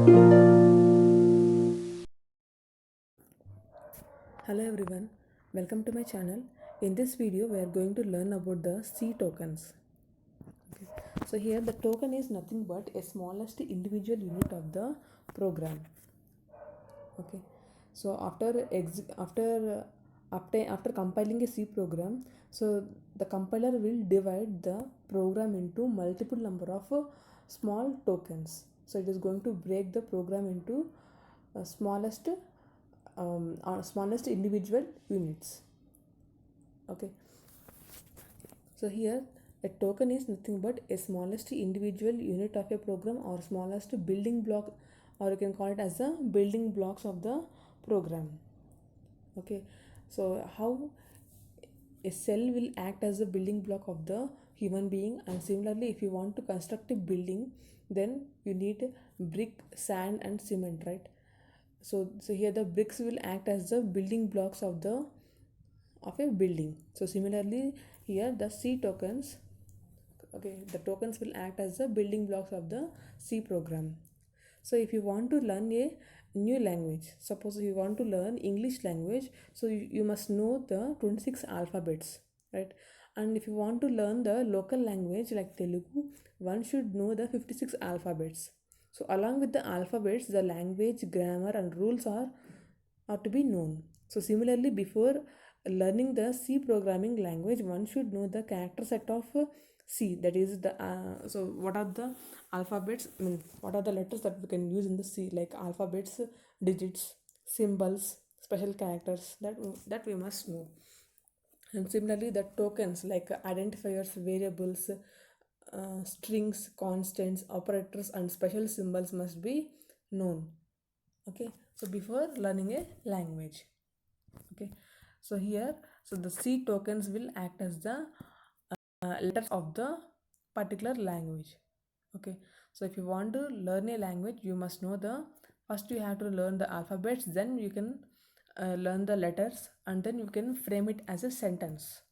Hello everyone, welcome to my channel. In this video we are going to learn about the C tokens. Okay. So here the token is nothing but a smallest individual unit of the program. Okay. So after compiling a C program, so the compiler will divide the program into multiple number of small tokens. So it is going to break the program into smallest individual units. Okay, so here a token is nothing but a smallest individual unit of a program or smallest building block, or you can call it as the building blocks of the program. Okay, so how a cell will act as a building block of the human being, and similarly if you want to construct a building, then you need brick, sand and cement, right? So here the bricks will act as the building blocks of a building. So similarly here the C tokens, okay, the tokens will act as the building blocks of the C program. So if you want to learn a new language, suppose if you want to learn English language, so you must know the 26 alphabets, right? And if you want to learn the local language like Telugu, one should know the 56 alphabets. So along with the alphabets, the language, grammar and rules are to be known. So similarly, before learning the C programming language, one should know the character set of C. That is the so what are the alphabets? I mean, what are the letters that we can use in the C? Like alphabets, digits, symbols, special characters. That we must know. And similarly, the tokens like identifiers, variables, strings, constants, operators, and special symbols must be known. Okay, so before learning a language. Okay, so here, so the C tokens will act as the letters of the particular language. Okay, so if you want to learn a language, you must know the first you have to learn the alphabets, then you can learn the letters, and then you can frame it as a sentence.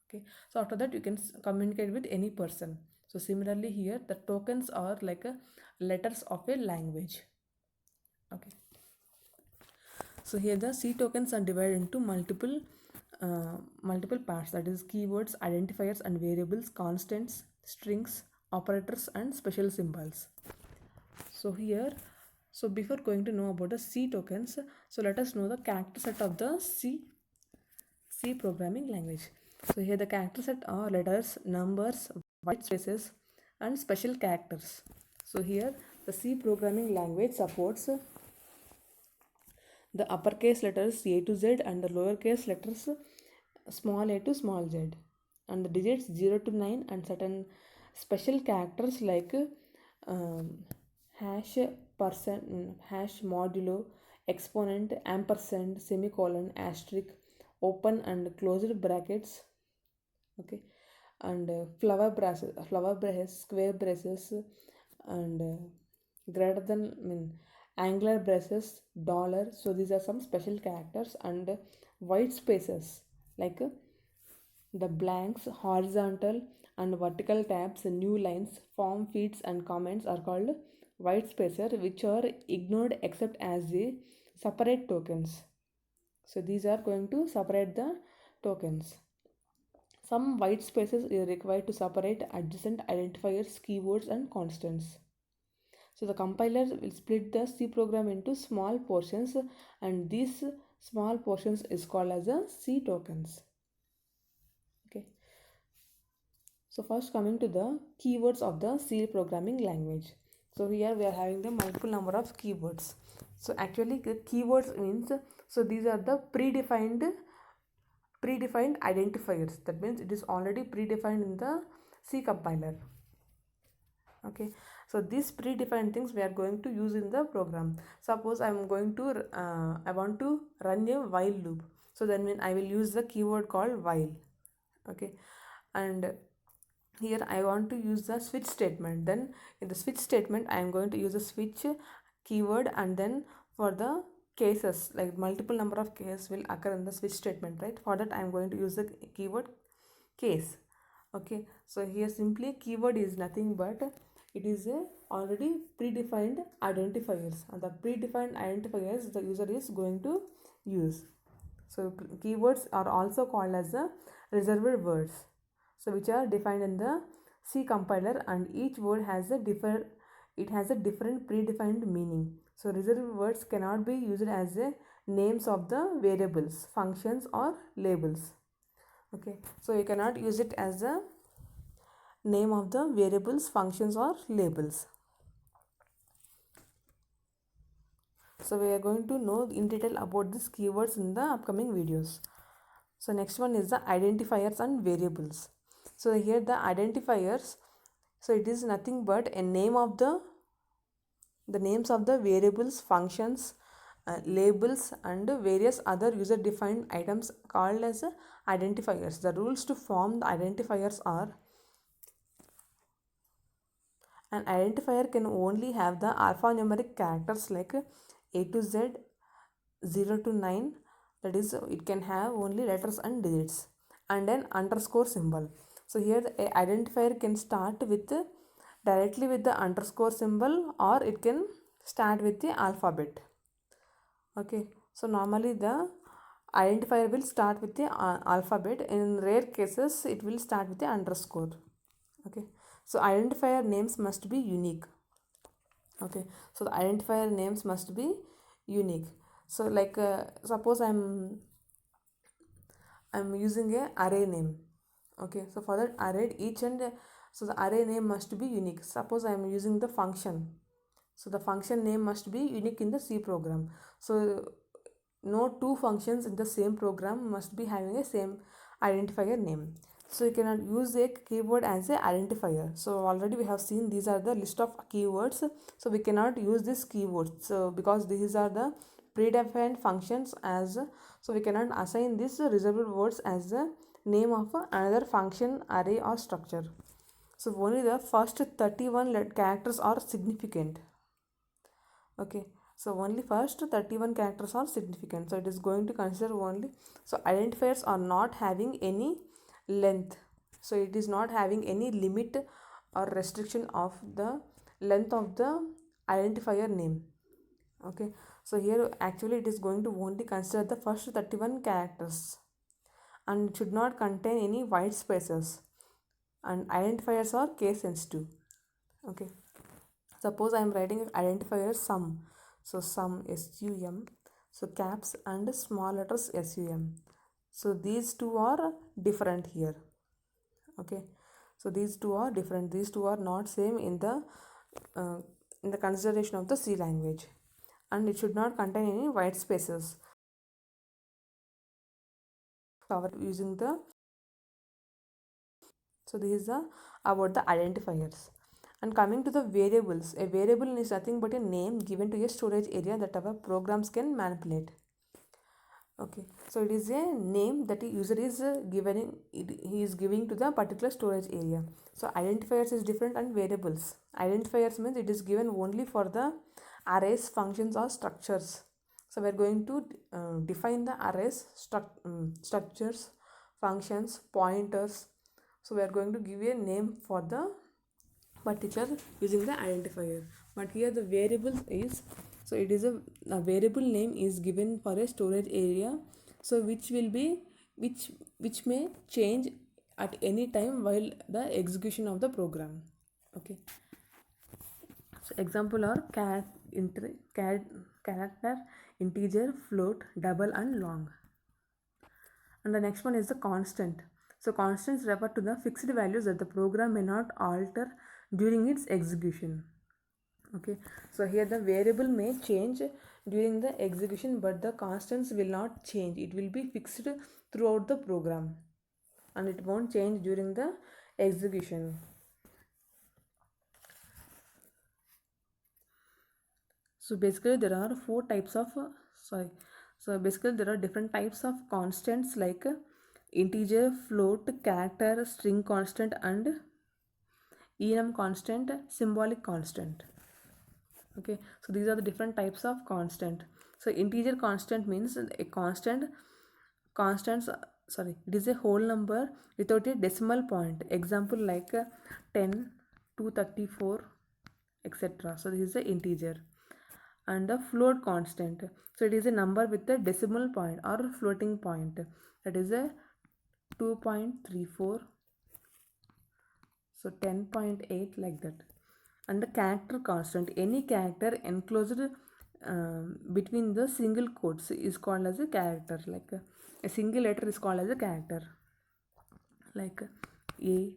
Okay, so after that you can communicate with any person. So similarly here the tokens are like a letters of a language. Okay, so here the C tokens are divided into multiple parts, that is keywords, identifiers and variables, constants, strings, operators and special symbols. So here, so before going to know about the C tokens, so let us know the character set of the C programming language. So here the character set are letters, numbers, white spaces and special characters. So here the C programming language supports the uppercase letters A to Z and the lowercase letters small a to small z, and the digits 0 to 9 and certain special characters like um, hash, percent, hash, modulo, exponent, ampersand, semicolon, asterisk, open and closed brackets. Okay, and flower braces, square braces, and greater than, I mean, angular braces, dollar. So these are some special characters, and white spaces like the blanks, horizontal and vertical tabs, new lines, form feeds and comments are called white spaces, which are ignored except as the separate tokens. So these are going to separate the tokens. Some white spaces are required to separate adjacent identifiers, keywords and constants. So the compiler will split the C program into small portions, and these small portions is called as the C tokens. Okay. So first coming to the keywords of the C programming language. So here we are having the multiple number of keywords. So actually the keywords means, so these are the predefined identifiers. That means it is already predefined in the C compiler. Okay, so these predefined things we are going to use in the program. Suppose I want to run a while loop. So then when I will use the keyword called while. Okay, and here I want to use the switch statement. Then in the switch statement I am going to use a switch keyword, and then for the cases, like multiple number of cases will occur in the switch statement, right? For that I am going to use the keyword case. Okay, so here simply keyword is nothing but it is a already predefined identifiers, and the predefined identifiers the user is going to use. So keywords are also called as the reserved words, so which are defined in the C compiler, and each word has a different predefined meaning. So reserved words cannot be used as a names of the variables, functions or labels. Okay, so you cannot use it as a name of the variables, functions or labels. So we are going to know in detail about these keywords in the upcoming videos. So next one is the identifiers and variables. So here the identifiers, so it is nothing but a name of the names of the variables, functions, labels and various other user defined items called as identifiers. The rules to form the identifiers are: an identifier can only have the alphanumeric characters like A to Z, 0 to 9, that is it can have only letters and digits, and an underscore symbol. So here the identifier can start with directly with the underscore symbol, or it can start with the alphabet. Okay, so normally the identifier will start with the alphabet. In rare cases it will start with the underscore. Okay, so identifier names must be unique. Okay, so the identifier names must be unique. So like suppose I'm using a array name. Okay, so for that array each and so the array name must be unique. Suppose I'm using the function, so the function name must be unique in the C program. So no two functions in the same program must be having a same identifier name. So you cannot use a keyword as a identifier. So already we have seen these are the list of keywords. So we cannot use this keywords, so because these are the predefined functions as, so we cannot assign these reserved words as the name of another function, array or structure. So only the first 31 characters are significant. Okay, so only first 31 characters are significant, so it is going to consider only. So identifiers are not having any length, so it is not having any limit or restriction of the length of the identifier name. Okay, so here actually it is going to only consider the first 31 characters, and it should not contain any white spaces, and identifiers are case sensitive. Okay, suppose I am writing identifier sum, so sum, sum, so caps and small letters sum, so these two are different here. Okay, so these two are different, these two are not same uh, in the consideration of the C language, and it should not contain any white spaces. Cover using the, so this is the about the identifiers. And coming to the variables, a variable is nothing but a name given to a storage area that our programs can manipulate. Okay, so it is a name that the user is he is giving to the particular storage area. So identifiers is different, and variables, identifiers means it is given only for the arrays, functions or structures. So we are going to define the arrays, structures, functions, pointers. So we are going to give a name for the particular using the identifier. But here the variable is, so it is a variable name is given for a storage area, so which will be which may change at any time while the execution of the program. Okay, so example are character, integer, float, double and long. And the next one is the constant. So constants refer to the fixed values that the program may not alter during its execution. Okay, so here the variable may change during the execution, but the constants will not change. It will be fixed throughout the program, and it won't change during the execution. So basically there are four types of so basically there are different types of constants like integer, float, character, string constant and enum constant, symbolic constant. Okay, so these are the different types of constant. So integer constant means a constants, it is a whole number without a decimal point. Example like 10, 234, etc. So this is the integer. And the float constant, so it is a number with a decimal point or floating point, that is a 2.34, so 10.8, like that. And the character constant, any character enclosed between the single quotes is called as a character, like a single letter is called as a character, like A,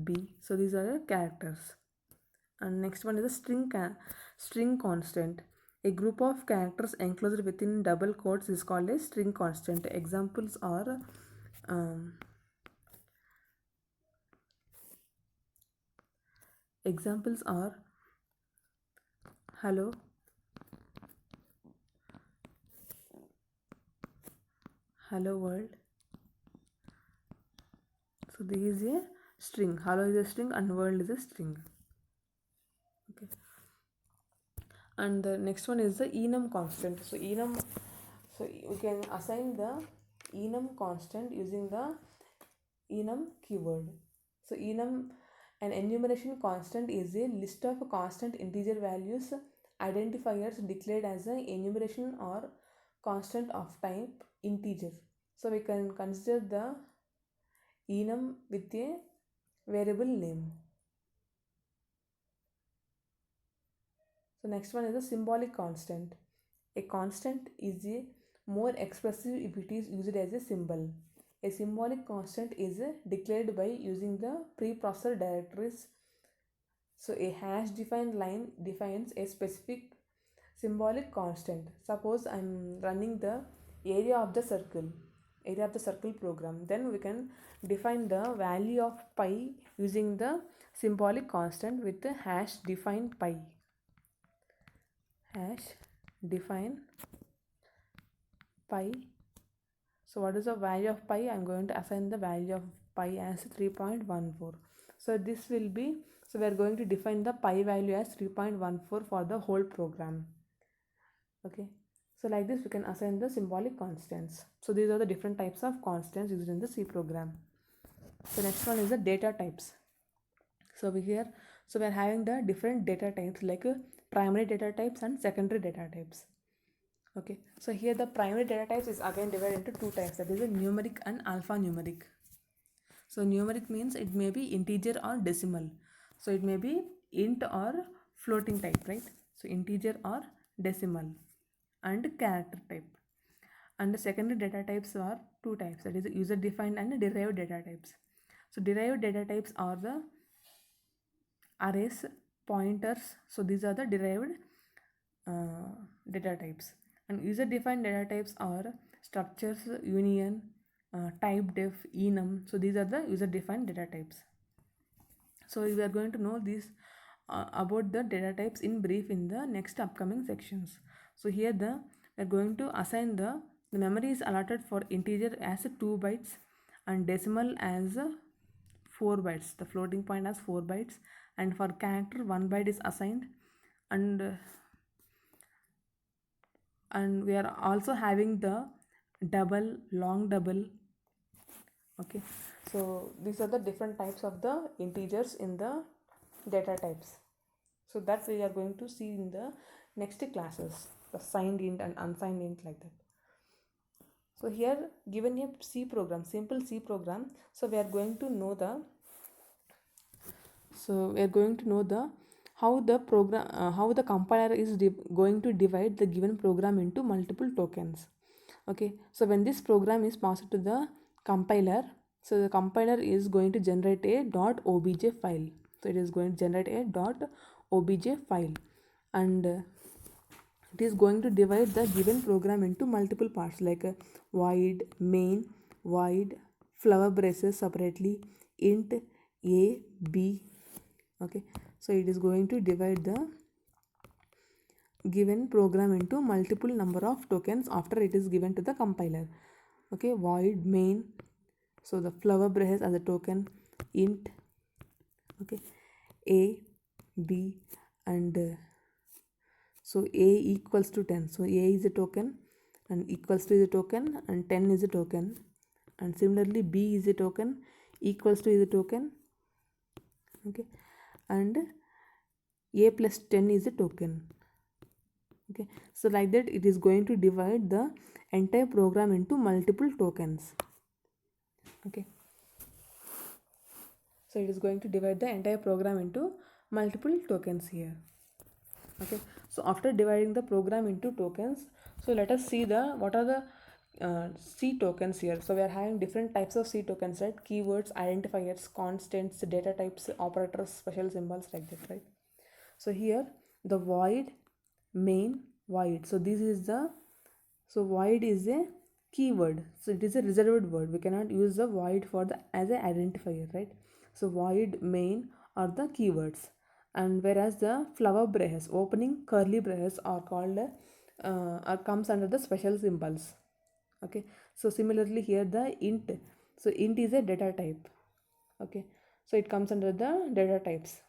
B. So these are the characters. And next one is a string constant. A group of characters enclosed within double quotes is called a string constant. Examples are hello, hello world. So this is a string. Hello is a string and world is a string. Okay. And the next one is the enum constant. So enum, so we can assign the enum constant using the enum keyword. So enum, an enumeration constant, is a list of constant integer values identifiers declared as an enumeration or constant of type integer. So we can consider the enum with a variable name. So next one is a symbolic constant. A constant is a more expressive if it is used as a symbol. A symbolic constant is declared by using the preprocessor directories. So a hash defined line defines a specific symbolic constant. Suppose I'm running the area of the circle program. Then we can define the value of pi using the symbolic constant with the hash define pi. Hash define pi. So what is the value of pi? I'm going to assign the value of pi as 3.14. So this will be, so we are going to define the pi value as 3.14 for the whole program. Okay. So like this we can assign the symbolic constants. So these are the different types of constants used in the C program. So next one is the data types. So we are having the different data types, like primary data types and secondary data types. Okay, so here the primary data types is again divided into two types, that is a numeric and alphanumeric. So numeric means it may be integer or decimal. So it may be int or floating type, right? So integer or decimal, and character type. And the secondary data types are two types, that is user defined and derived data types. So derived data types are the arrays, pointers. So these are the derived data types. And user defined data types are structures, union, type def, enum. So these are the user defined data types. So we are going to know these about the data types in brief in the next upcoming sections. So here we are going to assign the memory is allotted for integer as 2 bytes and decimal as 4 bytes. The floating point as 4 bytes, and for character 1 byte is assigned. And we are also having the double, long double. Okay, so these are the different types of the integers in the data types. So that we are going to see in the next classes, the signed int and unsigned int, like that. So here given a C program, simple C program, so we are going to know the how the program how the compiler is going to divide the given program into multiple tokens. Okay, so when this program is passed to the compiler, so the compiler is going to generate a .obj file. So it is going to generate a .obj file, and it is going to divide the given program into multiple parts, like void main, void flower braces separately, int a, b. Okay, so it is going to divide the given program into multiple number of tokens after it is given to the compiler. Okay, void main, so the flower braces as a token, int, okay, a, b, and so a equals to 10. So a is a token and equals to is a token, and 10 is a token. And similarly b is a token, equals to is a token. Okay, and a plus 10 is a token. Okay, so like that it is going to divide the entire program into multiple tokens. Okay, so it is going to divide the entire program into multiple tokens here. Okay, so after dividing the program into tokens, so let us see the what are the C tokens here. So we are having different types of C tokens, right? Keywords, identifiers, constants, data types, operators, special symbols, like that, right? So here the void, main, void. So this is the, so void is a keyword, so it is a reserved word. We cannot use the void for the as a identifier, right? So void, main are the keywords, and whereas the flower braces, opening curly braces, are called comes under the special symbols. Okay, so similarly here the int, so int is a data type. Okay, so it comes under the data types,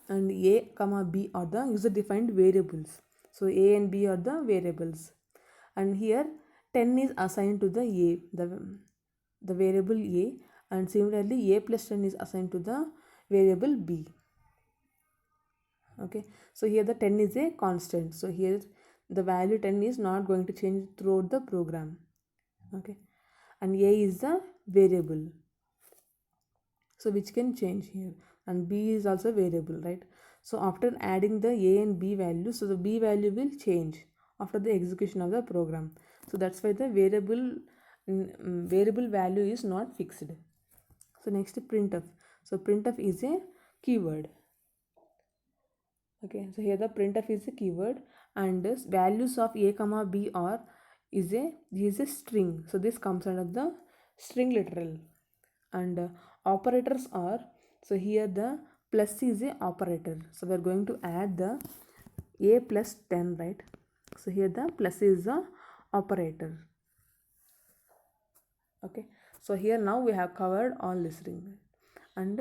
and a comma b are the user defined variables. So a and b are the variables, and here 10 is assigned to the a, the variable a, and similarly a plus 10 is assigned to the variable b. Okay, so here the 10 is a constant, so here the value 10 is not going to change throughout the program. Okay, and a is the variable, so which can change here, and b is also variable, right? So after adding the a and b value, so the b value will change after the execution of the program. So that's why the variable value is not fixed. So next, printf. So printf is a keyword. Okay, so here the printf is a keyword, and this values of a comma b are is a string, so this comes under the string literal. And operators are, so here the plus is a operator, so we are going to add the a plus 10, right? So here the plus is the operator. Okay, so here now we have covered all listening. And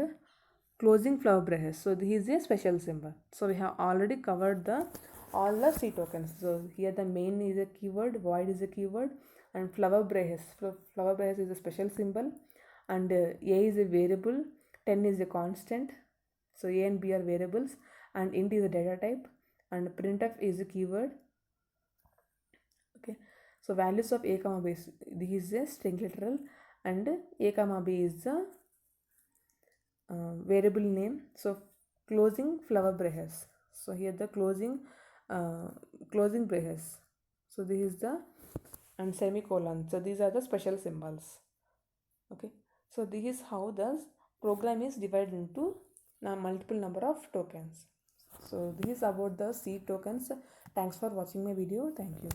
closing flower braces, so this is a special symbol. So we have already covered the all the C tokens. So here the main is a keyword, void is a keyword, and flower braces, flower braces is a special symbol, and a is a variable, 10 is a constant, so a and b are variables, and int is a data type, and printf is a keyword. Okay, so values of a comma b, this is a string literal, and a comma b is the variable name. So closing flower braces, so here the closing braces, so this is the, and semicolon, so these are the special symbols. Okay, so this is how the program is divided into multiple number of tokens. So this is about the C tokens. Thanks for watching my video. Thank you.